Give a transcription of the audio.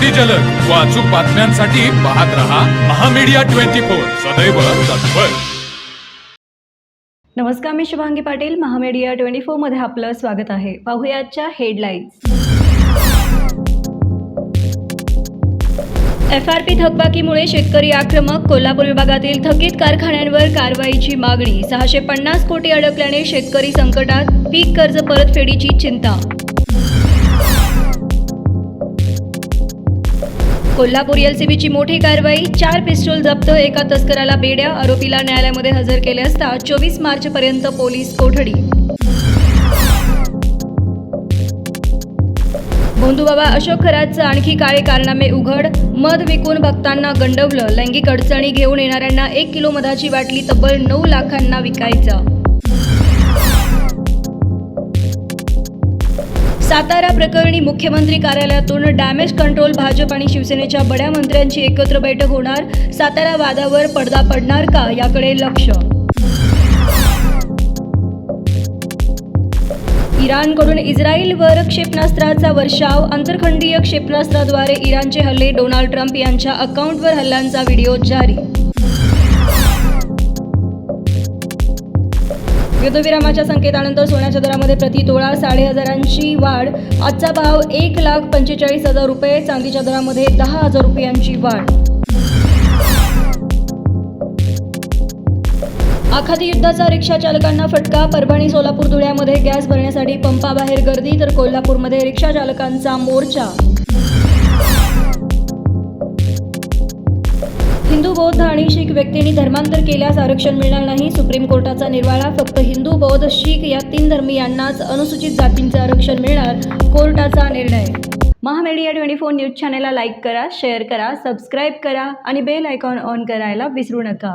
अगदी जलद व अचूक बातम्यांसाठी पाहत रहा महामीडिया 24 सदैव तत्पर। नमस्कार, मी शुभांगी पाटील। महामीडिया 24 मध्ये आपलं स्वागत आहे। पाहूयाच्या हेडलाईन्स। FRP थकबाकीमुळे शेतकरी आक्रमक। कोल्हापूर विभागातील थकीत कारखान्यांवर कारवाईची मागणी। 650 कोटी अडकल्याने शेतकरी संकटात। पीक कर्ज परतफेडीची चिंता। कोल्हापूर LCBची मोठी कारवाई। 4 पिस्टल जप्त, एका तस्कराला बेड्या। आरोपीला न्यायालयामध्ये हजर केले असता 24 मार्चपर्यंत पोलीस कोठडी। भोंदूबाबा अशोक खरातचं आणखी काळे कारनामे उघड। मध विकून भक्तांना गंडवलं। लैंगिक अडचणी घेऊन येणाऱ्यांना 1 किलो मधाची बाटली तब्बल 9 लाखांना विकायचं। सातारा प्रकरणी मुख्यमंत्री कार्यालयातून डॅमेज कंट्रोल। भाजप आणि शिवसेनेच्या बड्या मंत्र्यांची एकत्र बैठक होणार। सातारा वादावर पडदा पडणार का, याकडे लक्ष। इराणकडून इस्रायलवर क्षेपणास्त्राचा वर्षाव। आंतरखंडीय क्षेपणास्त्राद्वारे इराणचे हल्ले। डोनाल्ड ट्रम्प यांच्या अकाउंटवर हल्ल्यांचा व्हिडिओ जारी। युद्धविरामाच्या संकेतानंतर सोन्याच्या दरामध्ये प्रति तोळा 1,500ची वाढ। आजचा भाव 1,45,000 रुपये। चांदीच्या दरामध्ये 10,000 रुपयांची वाढ। आखाती युद्धाचा रिक्षा चालकांना फटका। परभणी, सोलापूर, धुळ्यामध्ये गॅस भरण्यासाठी पंपाबाहेर गर्दी, तर कोल्हापूरमध्ये रिक्षा चालकांचा मोर्चा। हिंदू, बौद्ध आणि शीख व्यक्तींनी धर्मांतर केल्यास आरक्षण मिळणार नाही। सुप्रीम कोर्टाचा निर्वाळा। फक्त हिंदू, बौद्ध, शीख या 3 धर्मीयांनाच अनुसूचित जातींचे आरक्षण मिळणार, कोर्टाचा निर्णय। महामीडिया 24 न्यूज चॅनलला लाईक करा, शेअर करा, सबस्क्राईब करा आणि बेल आयकॉन ऑन करायला विसरू नका।